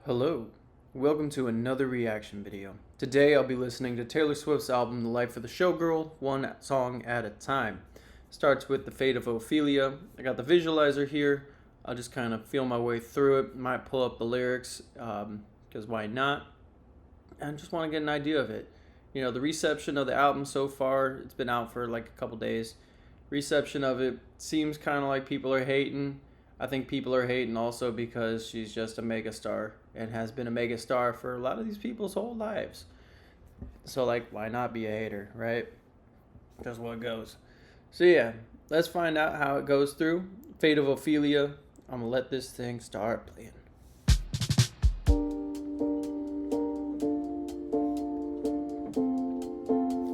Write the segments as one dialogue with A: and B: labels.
A: Hello, welcome to another reaction video. Today I'll be listening to Taylor Swift's album The Life of the Showgirl, one song at a time. Starts with The Fate of Ophelia. I got the visualizer here. I'll just kind of feel my way through it. Might pull up the lyrics, because why not? And just want to get an idea of it. You know, the reception of the album so far, it's been out for like a couple days. Reception of it seems kind of like people are hating. I think people are hating also because she's just a megastar and has been a megastar for a lot of these people's whole lives. So, like, why not be a hater, right? That's what goes. So, yeah, let's find out how it goes through. Fate of Ophelia. I'm going to let this thing start playing.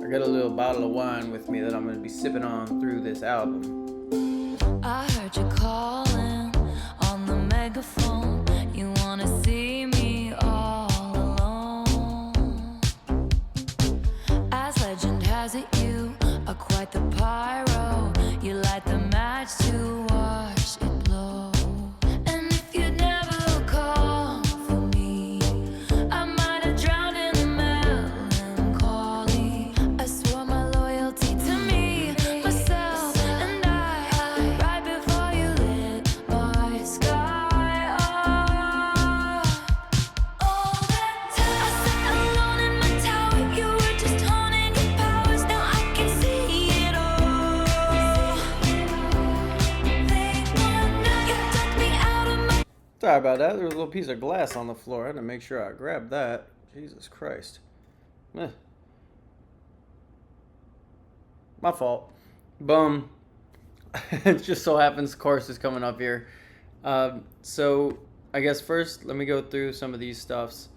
A: I got a little bottle of wine with me that I'm going to be sipping on through this album.
B: I heard you calling on the megaphone. You wanna see me all alone. As legend has it, you are quite the pyro. You light the match to watch it blow. And if you'd never call for me, I might have drowned in the melancholy. I swore my loyalty to me, myself, and I, right before you lit my sky up. All that time I sat alone in my tower, you were just honing your powers. Now I can see it all. They wanna, you took me out of my.
A: Sorry about that. There was a little piece of glass on the floor. I had to make sure I grabbed that. Jesus Christ. Eh. My fault. Boom. It just so happens the chorus is coming up here. So I guess first let me go through some of these stuffs.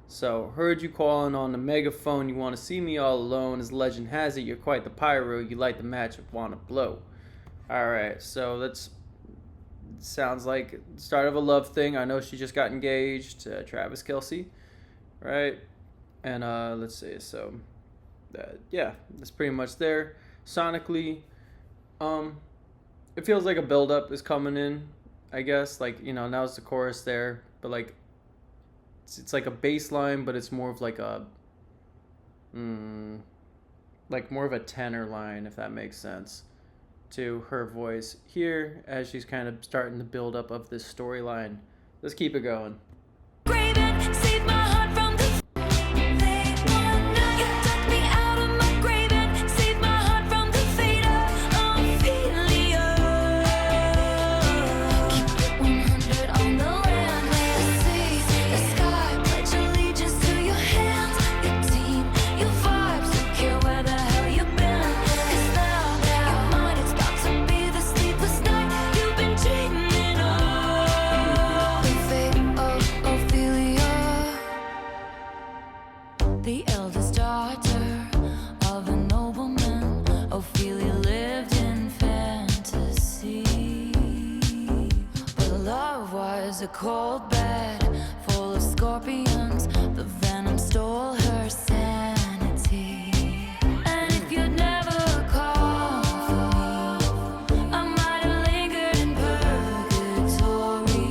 A: So, heard you calling on the megaphone. You want to see me all alone. As legend has it, you're quite the pyro. You light the match and want to blow. Alright, so that's sounds like the start of a love thing. I know she just got engaged to Travis Kelce, right? And let's see. So, yeah, that's pretty much there. Sonically, it feels like a build-up is coming in. I guess like now's the chorus there, but like it's like a bass line, but it's more of like a more of a tenor line, if that makes sense, to her voice here as she's kind of starting the build up of this storyline. Let's keep it going.
B: Graven, save my heart from the. They wanna, you took me out of my grave and save my heart from the fate of Ophelia. Keep it 100 on the land, the sea, the sky. Pledge allegiance to your hands, your team, your vibes. Don't care where the hell you've been. 'Cause now your mind is about to be the sleepless night you've been dreaming of. The fate of Ophelia, the eldest daughter of a nobleman. Ophelia lived in fantasy, but love was a cold bed full of scorpions. The venom stole her sanity. And if you'd never called for me, I might have lingered in purgatory.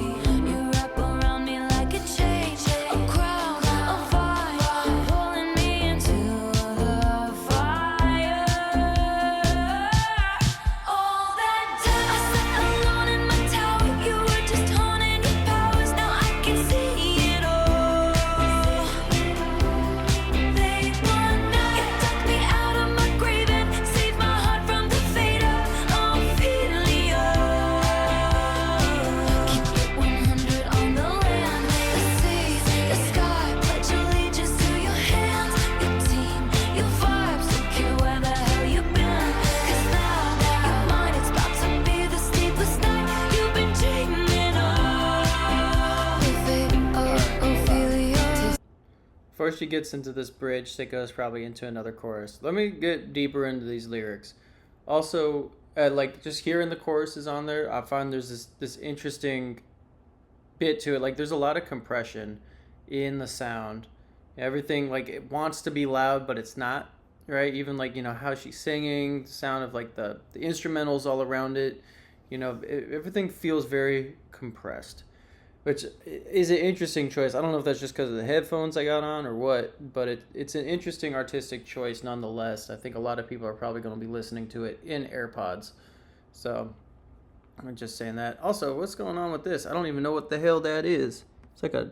B: You wrap around me like a chain, a crown, a vine, pulling me into the fire. All that time I sat alone in my tower, you were just honing your powers. Now I can see it all. They wanna, you took me out of my grave and saved my heart from the fate of Ophelia. Keep it 100 on the land, the sea, the sky. Pledge allegiance to your hands, your team, your vibes. Don't care where the hell you've been. 'Cause now your mind is about to be the sleepless night you've been dreaming of. The fate of Ophelia.
A: Before she gets into this bridge that goes probably into another chorus, let me get deeper into these lyrics. Also, like just hearing the choruses on there, I find there's this interesting bit to it. Like there's a lot of compression in the sound. Everything like it wants to be loud, but it's not, right? Even like how she's singing, the sound of like the instrumentals all around it. Everything feels very compressed. which is an interesting choice. I don't know if that's just because of the headphones I got on or what, but it's an interesting artistic choice nonetheless. I think a lot of people are probably going to be listening to it in AirPods. So I'm just saying that. Also, what's going on with this? I don't even know what the hell that is. It's like a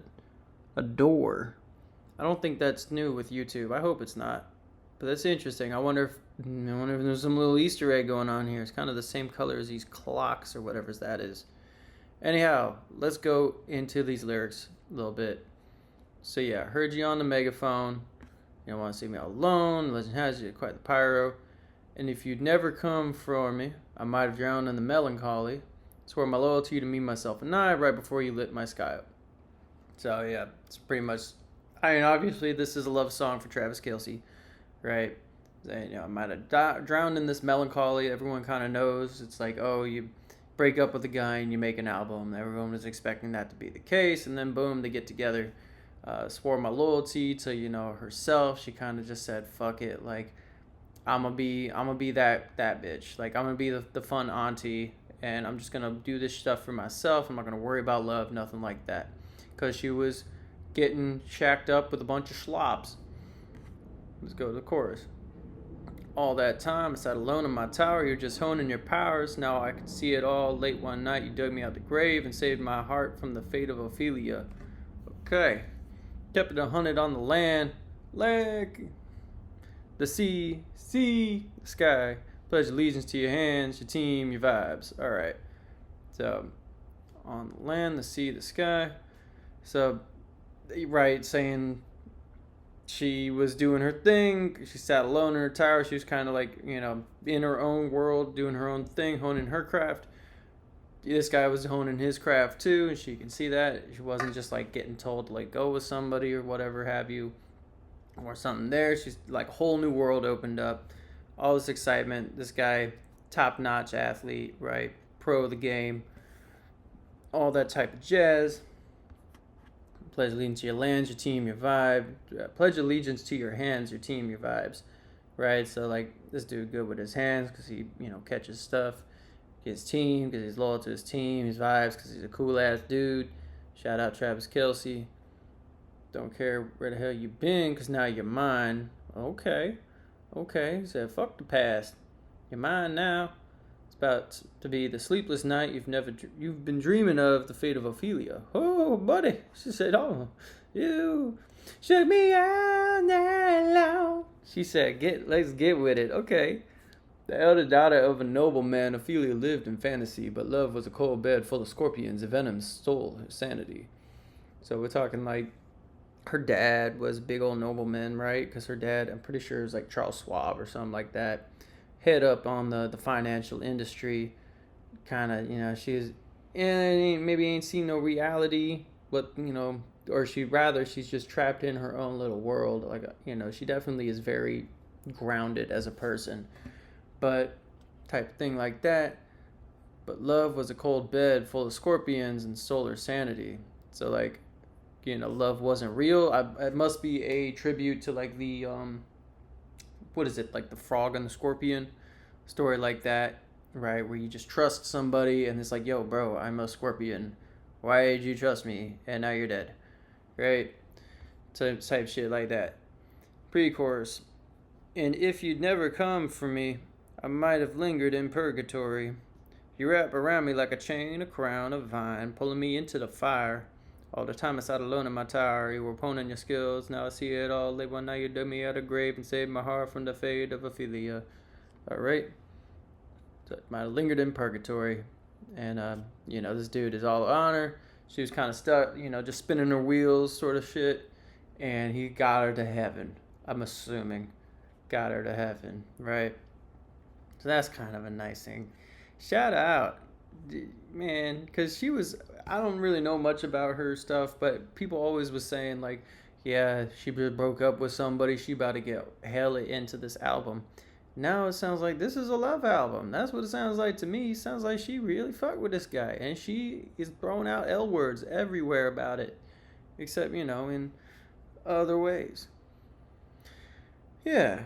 A: door. I don't think that's new with YouTube. I hope it's not. But that's interesting. I wonder if there's some little Easter egg going on here. It's kind of the same color as these clocks or whatever that is. Anyhow, let's go into these lyrics a little bit. So yeah, heard you on the megaphone. You don't want to see me all alone. Legend has you quite the pyro. And if you'd never come for me, I might have drowned in the melancholy. Swore my loyalty to me, myself, and I right before you lit my sky up. So yeah, it's pretty much. I mean, obviously this is a love song for Travis Kelce, right? I might have drowned in this melancholy. Everyone kind of knows. It's like, oh, you break up with a guy and you make an album. Everyone was expecting that to be the case, and then boom, they get together. Swore my loyalty to herself. She kind of just said, "Fuck it," like I'm gonna be that bitch. Like I'm gonna be the fun auntie, and I'm just gonna do this stuff for myself. I'm not gonna worry about love, nothing like that, because she was getting shacked up with a bunch of slops. Let's go to the chorus. All that time, I sat alone in my tower. You're just honing your powers. Now I can see it all. Late one night, you dug me out the grave and saved my heart from the fate of Ophelia. Okay. Kept it 100 on the land. Leg. The sea. The sky. Pledge allegiance to your hands, your team, your vibes. Alright. So, on the land, the sea, the sky. So, right, saying she was doing her thing. She sat alone in her tower. She was kind of like, in her own world, doing her own thing, honing her craft. This guy was honing his craft too, and she can see that. She wasn't just like getting told to like go with somebody or whatever have you, or something there. She's like, whole new world opened up. All this excitement. This guy, top-notch athlete, right? Pro of the game. All that type of jazz. Pledge allegiance to your lands, your team, your vibe. Pledge allegiance to your hands, your team, your vibes. Right? So, like, this dude good with his hands because he, catches stuff. His team because he's loyal to his team. His vibes because he's a cool-ass dude. Shout out Travis Kelce. Don't care where the hell you been because now you're mine. Okay. He said, fuck the past. You're mine now. It's about to be the sleepless night you've been dreaming of, the fate of Ophelia. Oh, buddy. She said, oh, you shook me out that long. She said, let's get with it. Okay. The elder daughter of a nobleman, Ophelia lived in fantasy, but love was a cold bed full of scorpions. The venom stole her sanity. So we're talking like her dad was a big old nobleman, right? Because her dad, I'm pretty sure, is like Charles Schwab or something like that. Head up on the financial industry. Kind of, she's maybe ain't seen no reality, but, or she's just trapped in her own little world. Like, she definitely is very grounded as a person. But type of thing like that. But love was a cold bed full of scorpions and stole her sanity. So, like, love wasn't real. It must be a tribute to like the what is it, like the frog and the scorpion story, like that, right? Where you just trust somebody and it's like, yo, bro, I'm a scorpion. Why did you trust me? And now you're dead, right? Type shit like that. Pre-chorus. And if you'd never come for me, I might have lingered in purgatory. You wrap around me like a chain, a crown, a vine, pulling me into the fire. All the time I sat alone in my tower, you were poning your skills. Now I see it all. Late one night you dug me out of grave and saved my heart from the fate of Ophelia. Alright. So might have lingered in purgatory. And, this dude is all honor. She was kind of stuck, just spinning her wheels sort of shit. And he got her to heaven. I'm assuming. Got her to heaven, right? So that's kind of a nice thing. Shout out. Man, because I don't really know much about her stuff, but people always was saying like, yeah, she broke up with somebody, she about to get hella into this album. Now it sounds like this is a love album. That's what it sounds like to me. It sounds like she really fucked with this guy, and she is throwing out L words everywhere about it, except, in other ways. Yeah.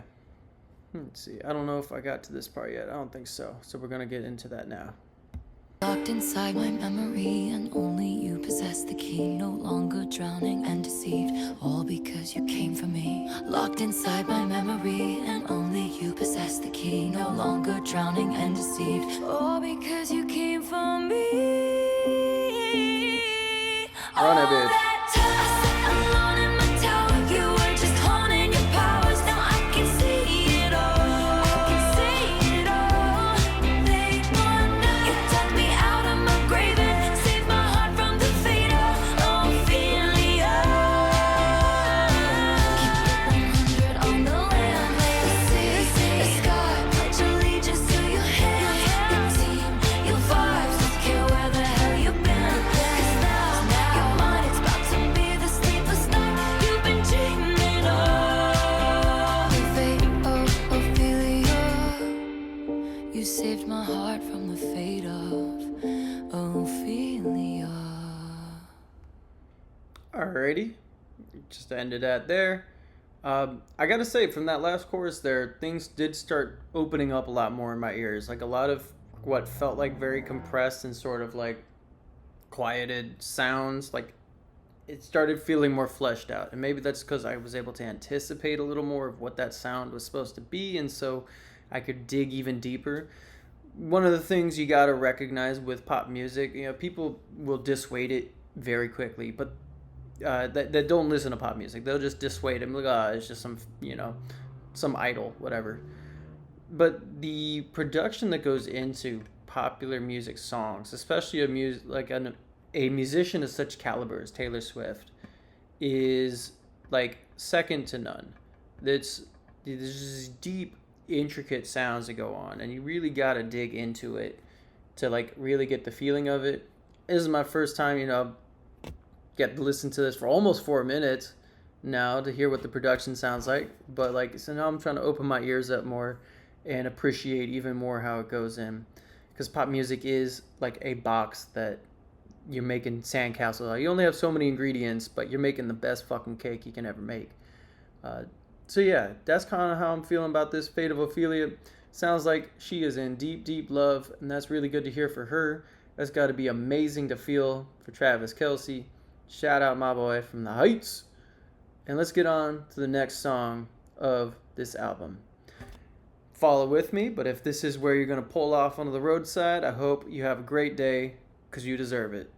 A: Let's see. I don't know if I got to this part yet. I don't think so. So we're going to get into that now.
B: Locked inside my memory, and only you possess the key. No longer drowning and deceived, all because you came for me. Locked inside my memory, and only you possess the key. No longer drowning and deceived, all because you came for me.
A: Run it, bitch. You saved my heart from the fate of Ophelia. Alrighty, just ended at there. I gotta say, from that last chorus there, things did start opening up a lot more in my ears. Like a lot of what felt like very compressed and sort of like quieted sounds, like it started feeling more fleshed out. And maybe that's because I was able to anticipate a little more of what that sound was supposed to be, and so I could dig even deeper. One of the things you gotta recognize with pop music, people will dissuade it very quickly, but that don't listen to pop music. They'll just dissuade him, like, it's just some idol, whatever. But the production that goes into popular music songs, especially a musician of such caliber as Taylor Swift, is like second to none. There's just deep, intricate sounds that go on, and you really gotta dig into it to like really get the feeling of it. This is my first time, get to listen to this for almost 4 minutes now to hear what the production sounds like. But like, so now I'm trying to open my ears up more and appreciate even more how it goes in, because pop music is like a box that you're making sandcastles. You only have so many ingredients, but you're making the best fucking cake you can ever make. So yeah, that's kind of how I'm feeling about this Fate of Ophelia. Sounds like she is in deep, deep love, and that's really good to hear for her. That's got to be amazing to feel for Travis Kelce. Shout out my boy from the Heights. And let's get on to the next song of this album. Follow with me, but if this is where you're going to pull off onto the roadside, I hope you have a great day, because you deserve it.